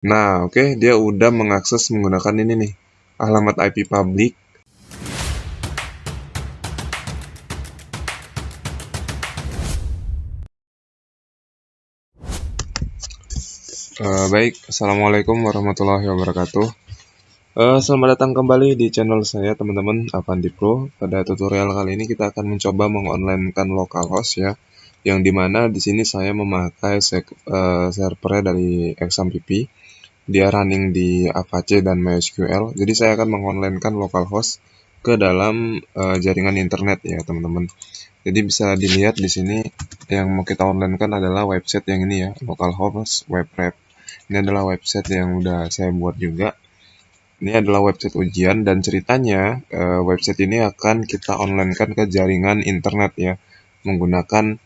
Nah, oke, dia udah mengakses menggunakan ini nih, alamat IP public. Baik, Assalamualaikum warahmatullahi wabarakatuh. Selamat datang kembali di channel saya, teman-teman, Avandi Pro. Pada tutorial kali ini kita akan mencoba mengonlinekan localhost ya, yang dimana di sini saya memakai servernya dari XAMPP. Dia running di Apache dan MySQL. Jadi saya akan mengonlinekan localhost ke dalam jaringan internet ya, teman-teman. Jadi bisa dilihat di sini yang mau kita onlinekan adalah website yang ini ya, localhost web rep. Ini adalah website yang udah saya buat juga. Ini adalah website ujian dan ceritanya website ini akan kita onlinekan ke jaringan internet ya, menggunakan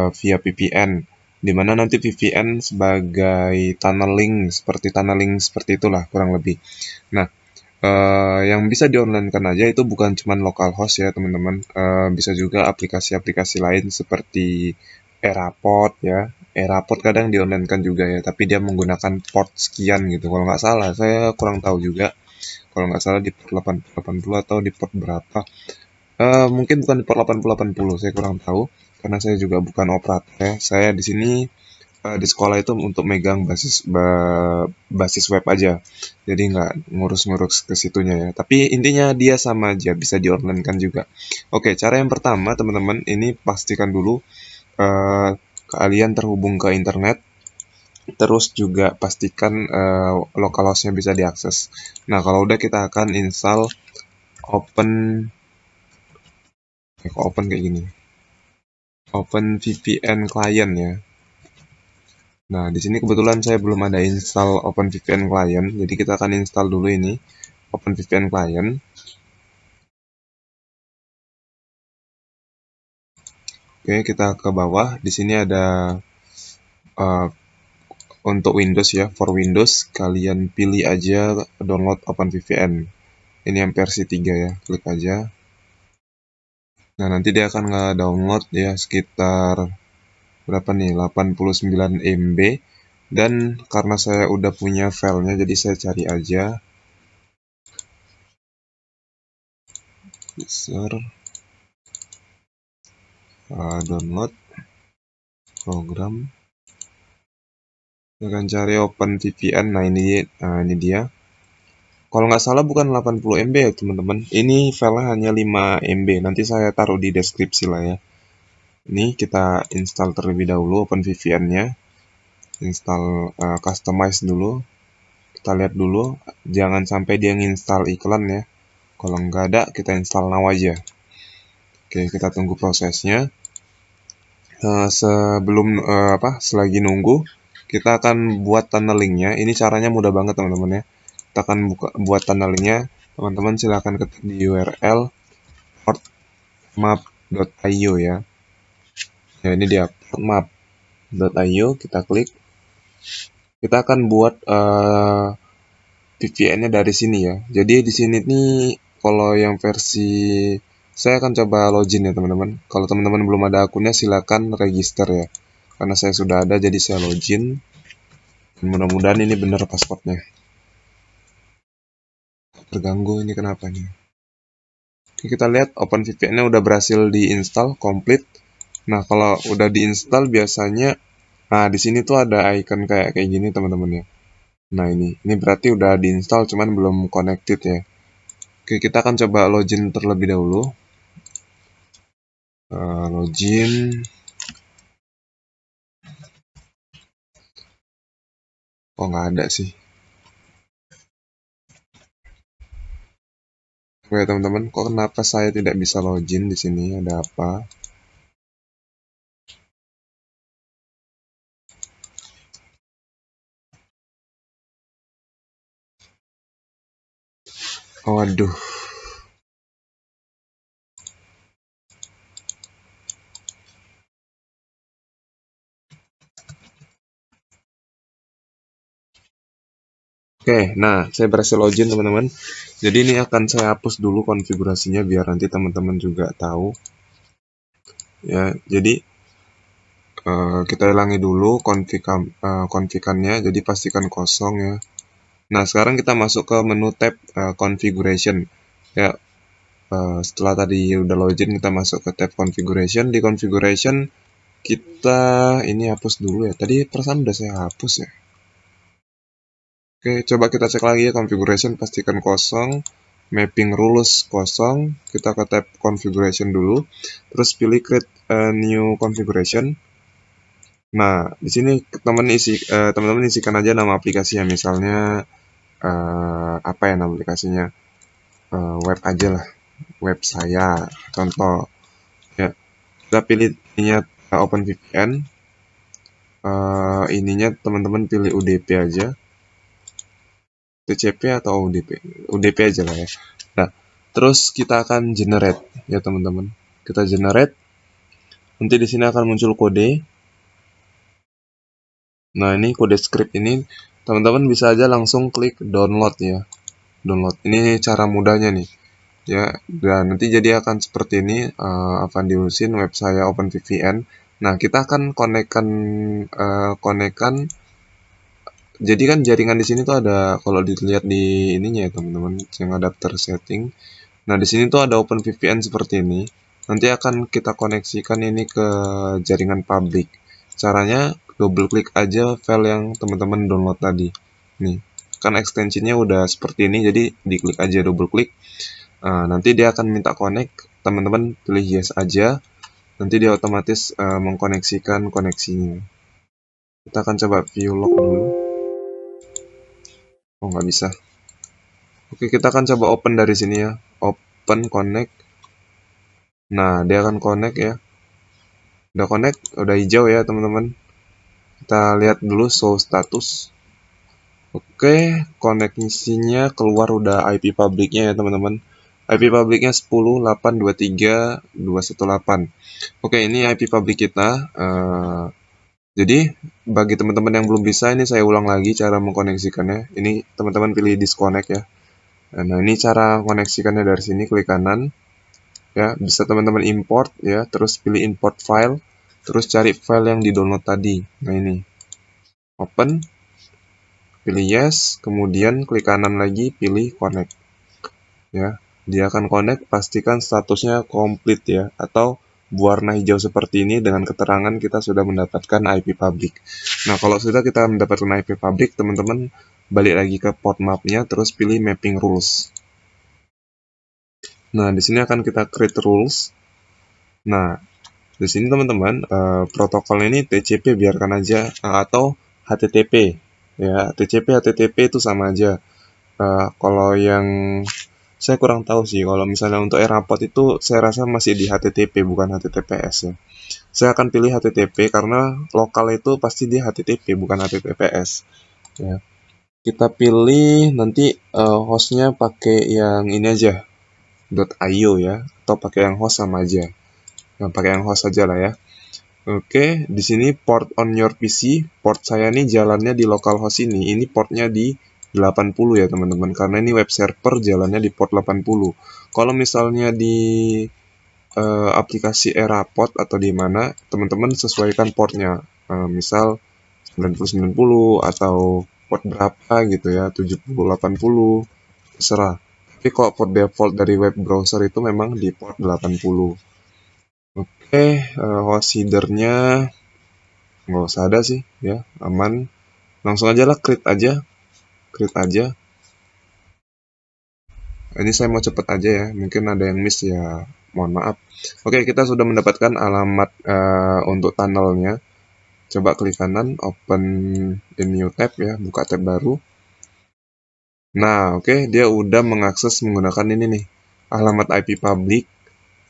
via VPN, di mana nanti VPN sebagai tunneling seperti itulah kurang lebih. Nah, yang bisa di-online-kan aja itu bukan cuma localhost ya teman-teman, bisa juga aplikasi-aplikasi lain seperti Eraport ya. Eraport kadang di-online-kan juga ya, tapi dia menggunakan port sekian gitu. Kalau nggak salah, saya kurang tahu juga. Kalau nggak salah di port 8080 atau di port berapa. Mungkin bukan di port 8080, saya kurang tahu karena saya juga bukan operator ya. Saya di sini di sekolah itu untuk megang basis web aja, jadi nggak ngurus-ngurus ke situnya ya. Tapi intinya dia sama aja, bisa di online kan juga. Oke, cara yang pertama teman-teman, ini pastikan dulu eh, kalian terhubung ke internet, terus juga pastikan localhost-nya bisa diakses. Nah, kalau udah kita akan install open open kayak gini, open VPN client ya. Nah, di sini kebetulan saya belum ada install OpenVPN Client, jadi kita akan install dulu ini OpenVPN Client. Oke, kita ke bawah. Di sini ada uh, untuk Windows ya, for Windows kalian pilih aja download OpenVPN. Ini yang versi 3 ya, klik aja. Nah, nanti dia akan nge-download ya sekitar berapa nih? 89 MB. Dan karena saya udah punya filenya, jadi saya cari aja. User download program. Saya akan cari OpenVPN. Nah, ini dia. Kalau nggak salah bukan 80 MB ya teman-teman. Ini filenya hanya 5 MB. Nanti saya taruh di deskripsi lah ya. Ini kita install terlebih dahulu OpenVPN-nya. Install customize dulu. Kita lihat dulu. Jangan sampai dia nginstal iklan ya. Kalau nggak ada, kita install now aja. Oke, kita tunggu prosesnya. Selagi nunggu, kita akan buat tunnelingnya. Ini caranya mudah banget teman-teman ya. Kita akan buat tunnelingnya. Teman-teman silahkan ketik di URL portmap.io ya. Ya, ini dia portmap.io. Kita klik. Kita akan buat VPN-nya dari sini ya. Jadi di sini nih kalau yang versi saya akan coba login ya teman-teman. Kalau teman-teman belum ada akunnya silakan register ya. Karena saya sudah ada jadi saya login. Mudah-mudahan ini benar passwordnya. Terganggu ini kenapa nih? Oke, kita lihat OpenVPN-nya udah berhasil diinstal komplit. Nah, kalau udah diinstal biasanya, nah di sini tuh ada icon kayak gini teman-teman ya. Nah ini berarti udah diinstal cuman belum connected ya. Oke, kita akan coba login terlebih dahulu. Login. Oh nggak ada sih. Oke teman-teman, kok kenapa saya tidak bisa login di sini? Ada apa? Oh, waduh. Oke, nah saya berhasil login teman-teman. Jadi ini akan saya hapus dulu konfigurasinya biar nanti teman-teman juga tahu. Ya, jadi Kita hilangi dulu konfigannya, jadi pastikan kosong ya. Nah, sekarang kita masuk ke menu tab configuration ya. Setelah tadi udah login, kita masuk ke tab configuration. Di configuration kita ini hapus dulu ya. Tadi perasaan udah saya hapus ya. Oke, coba kita cek lagi ya, configuration pastikan kosong, mapping rules kosong. Kita ke tab configuration dulu, terus pilih create a new configuration. Nah, di sini teman-teman isikan aja nama aplikasinya, misalnya apa ya nama aplikasinya, web aja lah, web saya, contoh. Ya, kita pilih ininya OpenVPN, ininya teman-teman pilih UDP aja, TCP atau UDP, UDP aja lah ya. Nah, terus kita akan generate ya teman-teman. Kita generate, nanti di sini akan muncul kode. Nah, ini kode script ini teman-teman bisa aja langsung klik download ya. Download. Ini cara mudahnya nih. Ya, dan nanti jadi akan seperti ini, akan diusin web saya OpenVPN. Nah, kita akan konekkan. Jadi kan jaringan di sini tuh ada, kalau dilihat di ininya ya teman-teman, yang adapter setting. Nah, di sini tuh ada OpenVPN seperti ini. Nanti akan kita koneksikan ini ke jaringan publik. Caranya double klik aja file yang teman-teman download tadi. Nih, kan ekstensinya udah seperti ini, jadi diklik aja double klik. Nanti dia akan minta connect, teman-teman pilih yes aja. Nanti dia otomatis mengkoneksikan koneksinya. Kita akan coba view log dulu. Oh, nggak bisa. Oke, kita akan coba open dari sini ya. Open connect. Nah, dia akan connect ya. Udah connect, udah hijau ya teman-teman. Kita lihat dulu show status. Oke, koneksinya keluar udah IP publiknya ya teman-teman. IP publiknya 10.823.218. Oke, ini IP publik kita. Jadi bagi teman-teman yang belum bisa, ini saya ulang lagi cara mengkoneksikannya. Ini teman-teman pilih disconnect ya. Nah, ini cara koneksikannya dari sini, klik kanan. Ya, bisa teman-teman import ya, terus pilih import file, terus cari file yang di-download tadi. Nah, ini. Open, pilih yes, kemudian klik kanan lagi, pilih connect. Ya, dia akan connect, pastikan statusnya komplit ya, atau berwarna hijau seperti ini dengan keterangan kita sudah mendapatkan IP public. Nah, kalau sudah kita mendapatkan IP public, teman-teman balik lagi ke port mapnya, terus pilih mapping rules. Nah, di sini akan kita create rules. Nah, di sini teman-teman protokol ini TCP biarkan aja, atau HTTP ya. TCP HTTP itu sama aja. Kalau yang saya kurang tahu sih, kalau misalnya untuk AirPod itu saya rasa masih di HTTP bukan HTTPS ya. Saya akan pilih HTTP karena lokal itu pasti dia HTTP bukan HTTPS ya. Kita pilih nanti hostnya pakai yang ini aja, .io ya, atau pakai yang host sama aja. Nah, pakai yang host aja lah ya. Oke, di sini port on your PC, port saya nih jalannya di localhost ini portnya di 80 ya teman-teman, karena ini web server jalannya di port 80. Kalau misalnya di aplikasi AirPod atau di mana, teman-teman sesuaikan portnya, misal 9090 atau port berapa gitu ya, 70 80, terserah. Tapi kalau port default dari web browser itu memang di port 80. Oke, host header-nya nggak usah ada sih ya, aman. Langsung aja lah, create aja. Ini saya mau cepet aja ya, mungkin ada yang miss ya, mohon maaf. Oke, kita sudah mendapatkan alamat untuk tunnelnya. Coba klik kanan, open the new tab ya, buka tab baru. Nah, oke, dia udah mengakses menggunakan ini nih, alamat IP public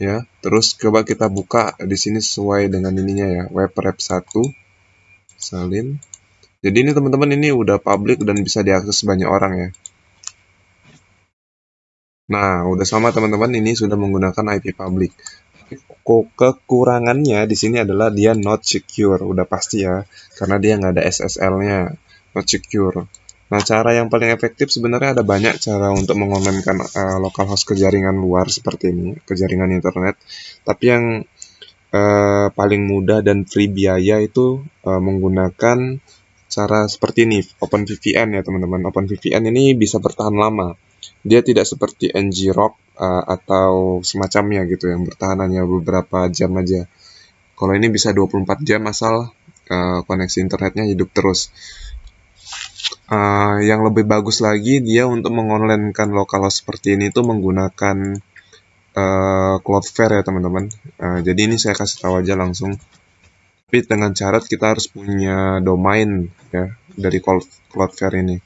ya. Terus coba kita buka di sini sesuai dengan ininya ya, web rep 1 salin. Jadi ini teman-teman ini udah public dan bisa diakses banyak orang ya. Nah, udah sama teman-teman, ini sudah menggunakan IP public. Kekurangannya di sini adalah dia not secure, udah pasti ya, karena dia nggak ada SSL-nya, not secure. Nah, cara yang paling efektif sebenarnya ada banyak cara untuk mengamankan localhost ke jaringan luar seperti ini, ke jaringan internet. Tapi yang paling mudah dan free biaya itu menggunakan cara seperti ini, OpenVPN ya teman-teman. OpenVPN ini bisa bertahan lama. Dia tidak seperti ngrok atau semacamnya gitu yang bertahan hanya beberapa jam aja. Kalau ini bisa 24 jam asal koneksi internetnya hidup terus. Yang lebih bagus lagi dia untuk mengonlinekan localhost seperti ini tuh menggunakan Cloudflare ya teman-teman. Jadi ini saya kasih tahu aja langsung. Tapi dengan syarat kita harus punya domain ya dari Cloudflare ini.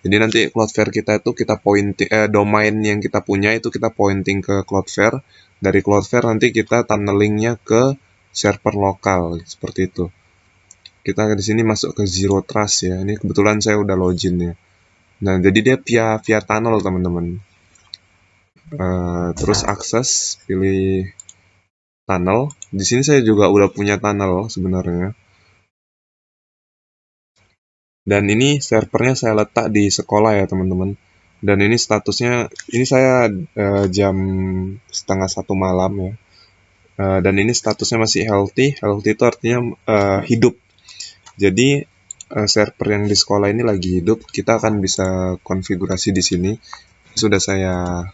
Jadi nanti Cloudflare kita itu kita pointing domain yang kita punya itu kita pointing ke Cloudflare. Dari Cloudflare nanti kita tunnelingnya ke server lokal seperti itu. Kita di sini masuk ke Zero Trust ya. Ini kebetulan saya udah login ya. Nah, jadi dia via tunnel teman-teman. Terus akses, pilih tunnel. Di sini saya juga udah punya tunnel sebenarnya. Dan ini servernya saya letak di sekolah ya teman-teman. Dan ini statusnya, ini saya jam 12:30 malam ya. Dan ini statusnya masih healthy. Healthy itu artinya hidup. Jadi server yang di sekolah ini lagi hidup. Kita akan bisa konfigurasi di sini. Sudah saya.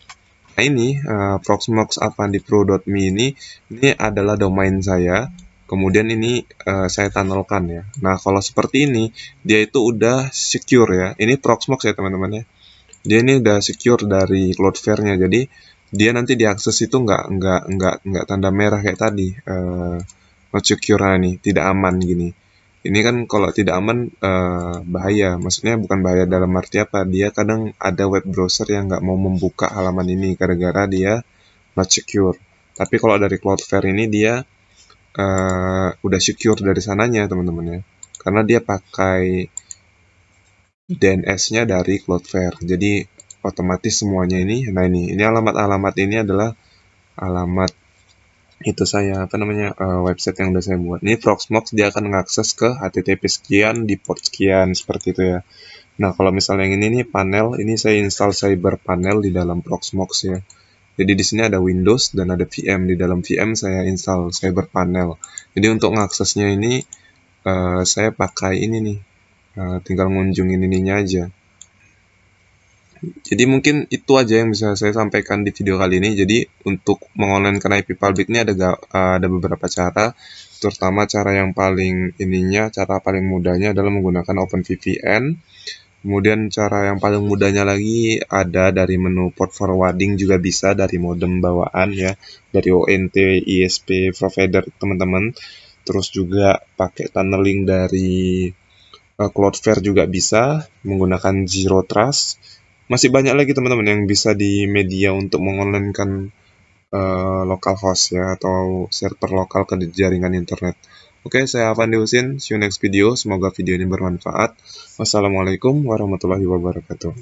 Nah ini proxmox.avandipro.me ini adalah domain saya. Kemudian ini saya tunnelkan ya. Nah kalau seperti ini dia itu udah secure ya. Ini Proxmox ya teman-teman ya. Dia ini udah secure dari Cloudflare-nya. Jadi dia nanti diakses itu nggak tanda merah kayak tadi. Not secure nih, tidak aman gini. Ini kan kalau tidak aman bahaya. Maksudnya bukan bahaya dalam arti apa. Dia kadang ada web browser yang nggak mau membuka halaman ini gara-gara dia not secure. Tapi kalau dari Cloudflare ini dia udah secure dari sananya teman-teman ya. Karena dia pakai DNS-nya dari Cloudflare. Jadi otomatis semuanya ini. Nah ini alamat-alamat ini adalah alamat itu saya website yang udah saya buat. Ini Proxmox dia akan mengakses ke HTTP sekian di port sekian seperti itu ya. Nah kalau misalnya yang ini nih panel, ini saya install Cyber Panel di dalam Proxmox ya. Jadi di sini ada Windows dan ada VM. Di dalam VM saya install Cyber Panel. Jadi untuk mengaksesnya ini saya pakai ini nih. Tinggal ngunjungin ininya aja. Jadi mungkin itu aja yang bisa saya sampaikan di video kali ini. Jadi untuk mengonlinekan IP public ini ada beberapa cara. Terutama cara yang cara paling mudahnya adalah menggunakan OpenVPN. Kemudian cara yang paling mudahnya lagi ada dari menu port forwarding juga bisa dari modem bawaan ya, dari ONT ISP provider teman-teman. Terus juga pakai tunneling dari Cloudflare juga bisa menggunakan Zero Trust. Masih banyak lagi teman-teman yang bisa di media untuk mengonlinekan localhost ya atau server lokal ke jaringan internet. Oke, saya Avandi Husin. See you next video. Semoga video ini bermanfaat. Wassalamualaikum warahmatullahi wabarakatuh.